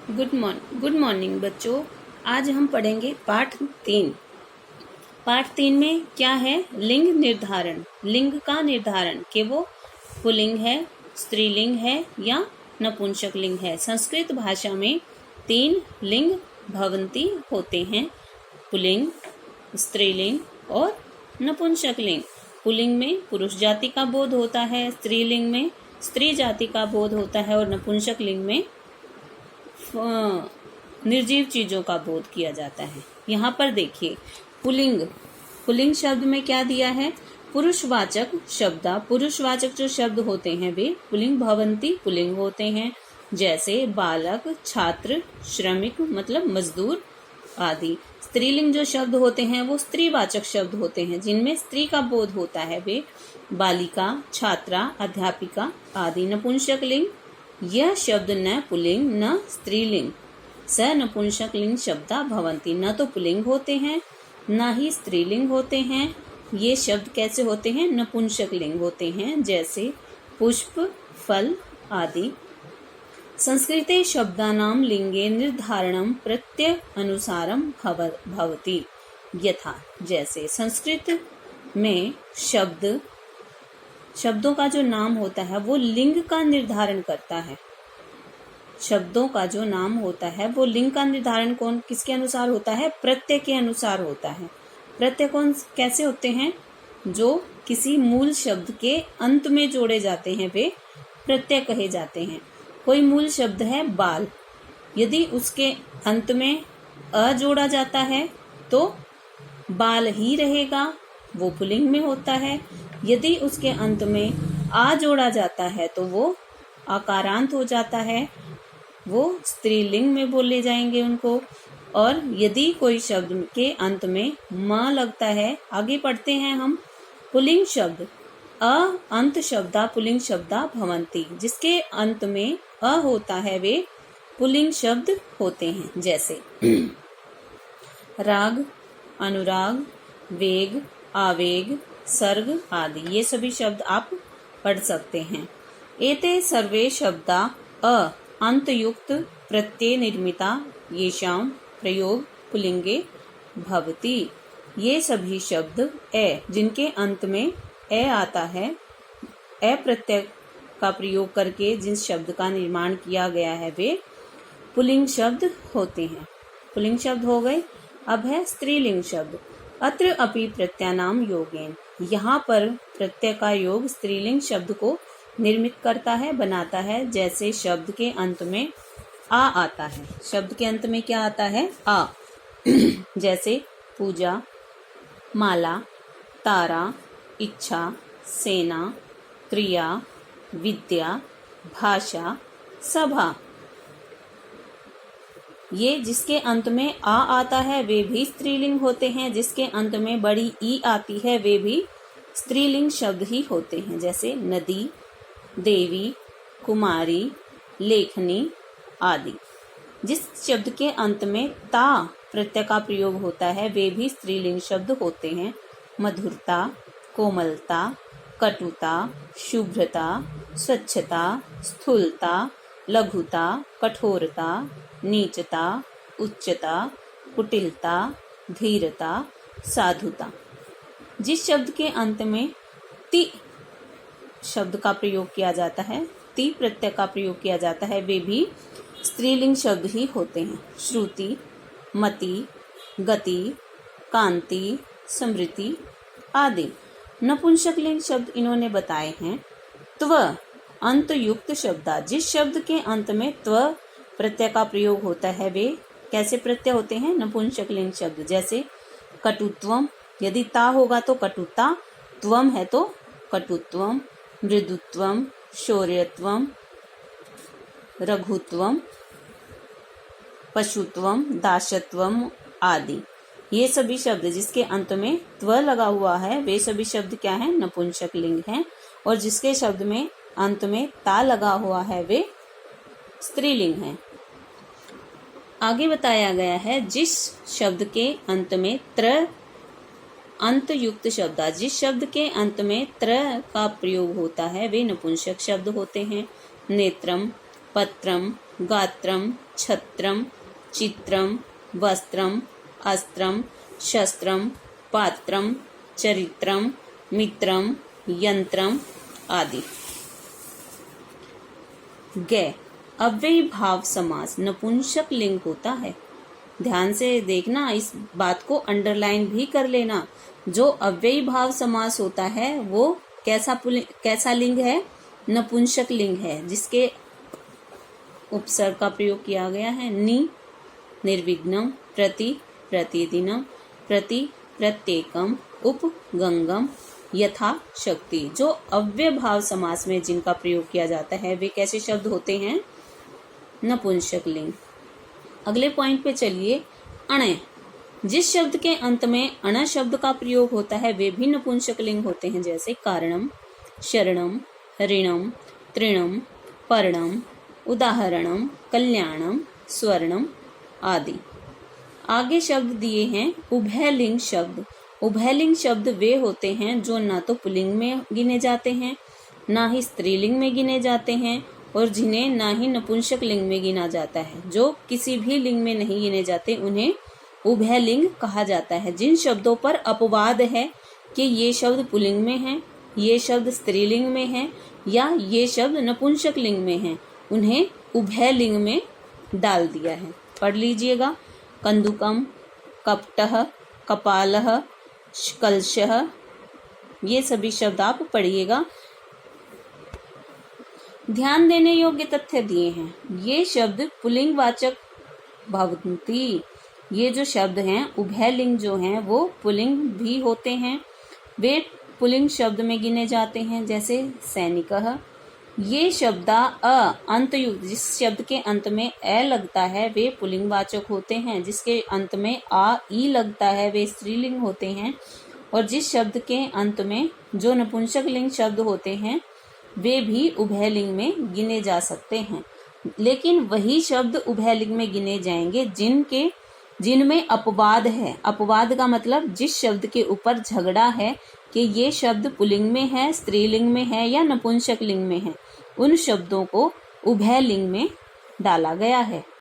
Good morning बच्चों। आज हम पढ़ेंगे पाठ 3 में क्या है, लिंग निर्धारण। लिंग का निर्धारण कि वो पुल्लिंग है, स्त्रीलिंग है या नपुंसक लिंग है। संस्कृत भाषा में 3 लिंग भवंती होते हैं, पुल्लिंग, स्त्रीलिंग और नपुंसक लिंग। पुल्लिंग में पुरुष जाति का बोध होता है, स्त्रीलिंग में स्त्री जाति का बोध होता है और नपुंसक लिंग में निर्जीव चीजों का बोध किया जाता है। यहाँ पर देखिए, पुल्लिंग शब्द में क्या दिया है, पुरुषवाचक शब्द। पुरुषवाचक जो शब्द होते हैं वे पुल्लिंग भवंती पुल्लिंग होते हैं, जैसे बालक, छात्र, श्रमिक मतलब मजदूर आदि। स्त्रीलिंग जो शब्द होते हैं वो स्त्रीवाचक शब्द होते हैं, जिनमें स्त्री का बोध होता है, वे बालिका, छात्रा, अध्यापिका आदि। नपुंसक लिंग, यह शब्द न पुल्लिंग न स्त्रीलिंग, स नपुंसक लिंग शब्दा भवंती। न तो पुल्लिंग होते हैं न ही स्त्रीलिंग होते हैं। ये शब्द कैसे होते हैं, नपुंसक लिंग होते हैं, जैसे पुष्प, फल आदि। संस्कृते शब्दानां लिंगे निर्धारणं प्रत्यय अनुसारम भवति। यथा, जैसे संस्कृत में शब्दों का जो नाम होता है वो लिंग का निर्धारण करता है। शब्दों का जो नाम होता है वो लिंग का निर्धारण किसके अनुसार होता है, प्रत्यय के अनुसार होता है। प्रत्यय कैसे होते हैं, जो किसी मूल शब्द के अंत में जोड़े जाते हैं वे प्रत्यय कहे जाते हैं। कोई मूल शब्द है बाल, यदि उसके अंत में अ जोड़ा जाता है तो बाल ही रहेगा, वो पुल्लिंग में होता है। यदि उसके अंत में आ जोड़ा जाता है तो वो आकारांत हो जाता है, वो स्त्रीलिंग में बोले जाएंगे उनको। और यदि कोई शब्द के अंत में म लगता है, आगे पढ़ते हैं हम, पुल्लिंग शब्द अंत शब्दा पुल्लिंग शब्दा भवंती। जिसके अंत में अ होता है वे पुल्लिंग शब्द होते हैं, जैसे राग, अनुराग, वेग, आवेग, सर्ग आदि। ये सभी शब्द आप पढ़ सकते हैं। एते सर्वे शब्दा अंतयुक्त प्रत्यय निर्मिता येषां प्रयोग पुल्लिंगे भवति। ये सभी शब्द जिनके अंत में ए आता है, ए प्रत्यय का प्रयोग करके जिस शब्द का निर्माण किया गया है वे पुल्लिंग शब्द होते हैं। पुल्लिंग शब्द हो गए। अब है स्त्रीलिंग शब्द। अत्र अपि प्रत्ययानां योगेन, यहाँ पर प्रत्यय का योग स्त्रीलिंग शब्द को निर्मित करता है, बनाता है। जैसे शब्द के अंत में आ आता है, शब्द के अंत में क्या आता है, आ। जैसे पूजा, माला, तारा, इच्छा, सेना, क्रिया, विद्या, भाषा, सभा। ये जिसके अंत में आ आता है वे भी स्त्रीलिंग होते हैं, जिसके अंत में बड़ी ई आती है वे भी स्त्रीलिंग शब्द ही होते हैं। जैसे नदी, देवी, कुमारी, लेखनी आदि। जिस शब्द के अंत में ता प्रत्यय का प्रयोग होता है वे भी स्त्रीलिंग शब्द होते हैं। मधुरता, कोमलता, कटुता, शुभ्रता, स्वच्छता, स्थूलता, लघुता, कठोरता, नीचता, उच्चता, कुटिलता, धीरता, साधुता। जिस शब्द के अंत में ति शब्द का प्रयोग किया जाता है, ति प्रत्यय का प्रयोग किया जाता है, वे भी स्त्रीलिंग शब्द ही होते हैं। श्रुति, मति, गति, कांति, स्मृति आदि। नपुंसक लिंग शब्द इन्होंने बताए हैं। त्व अंत युक्त शब्द, जिस शब्द के अंत में त्व प्रत्यय का प्रयोग होता है वे कैसे प्रत्यय होते हैं, नपुंसक लिंग शब्द। जैसे कटुत्वम, यदि ता होगा तो कटुता, त्वम है तो कटुत्वम, मृदुत्वम, शौर्यत्वम, रघुत्वम, पशुत्वम, दासत्वम आदि। ये सभी शब्द जिसके अंत में त्व लगा हुआ है वे सभी शब्द क्या हैं, नपुंसक लिंग हैं। और जिसके शब्द में अंत में ता लगा हुआ है वे स्त्रीलिंग हैं। आगे बताया गया है, जिस शब्द के अंत में त्र अंत युक्त शब्द, जिस शब्द के अंत में त्र का प्रयोग होता है वे नपुंसक शब्द होते हैं। नेत्रम, पत्रम, गात्रम, छत्रम, चित्रम, वस्त्रम, अस्त्रम, शस्त्रम, पात्रम, चरित्रम, मित्रम, यंत्रम आदि। गै अव्ययी भाव समास नपुंसक लिंग होता है। ध्यान से देखना, इस बात को अंडरलाइन भी कर लेना। जो अव्ययी भाव समास होता है वो कैसा लिंग है? नपुंसक लिंग है, जिसके उपसर्ग का प्रयोग किया गया है। नि, निर्विघ्नम, प्रति, प्रतिदिनम, प्रति, प्रत्येकम, उपगंगम, यथा शक्ति। जो अव्यय भाव समास में जिनका प्रयोग किया जाता है वे कैसे शब्द होते हैं? नपुंसक लिंग। अगले पॉइंट पे चलिए। अण, जिस शब्द के अंत में अण शब्द का प्रयोग होता है वे भी नपुंसक लिंग होते हैं, जैसे कारणम, शरणम, ऋणम, तृणम, पर्णम, उदाहरणम, कल्याणम, स्वर्णम आदि। आगे शब्द दिए हैं उभयलिंग शब्द। उभयलिंग शब्द वे होते हैं जो ना तो पुल्लिंग में गिने जाते हैं, ना ही स्त्रीलिंग में गिने जाते हैं, और जिन्हें ना ही नपुंसक लिंग में गिना जाता है। जो किसी भी लिंग में नहीं गिने जाते उन्हें उभयलिंग कहा जाता है। जिन शब्दों पर अपवाद है कि ये शब्द पुल्लिंग में है, ये शब्द स्त्रीलिंग में है, या ये शब्द नपुंसक लिंग में है, उन्हें उभयलिंग में डाल दिया है। पढ़ लीजिएगा। कंदुकम, कपटः, कपालः, कलशः, ये सभी शब्द आप पढ़िएगा। ध्यान देने योग्य तथ्य दिए हैं। ये शब्द पुल्लिंग वाचक भवन्ति। ये जो शब्द हैं उभयलिंग जो हैं वो पुल्लिंग भी होते हैं, वे पुल्लिंग शब्द में गिने जाते हैं, जैसे सैनिकः। ये शब्द अंतयुक्त, जिस शब्द के अंत में ए लगता है वे पुल्लिंग वाचक होते हैं, जिसके अंत में आ ई लगता है वे स्त्रीलिंग होते हैं, और जिस शब्द के अंत में जो नपुंसक लिंग शब्द होते हैं वे भी उभयलिंग में गिने जा सकते हैं। लेकिन वही शब्द उभयलिंग में गिने जाएंगे जिनमें अपवाद है। अपवाद का मतलब जिस शब्द के ऊपर झगड़ा है कि ये शब्द पुल्लिंग में है, स्त्रीलिंग में है या नपुंसक लिंग में है, उन शब्दों को उभयलिंग में डाला गया है।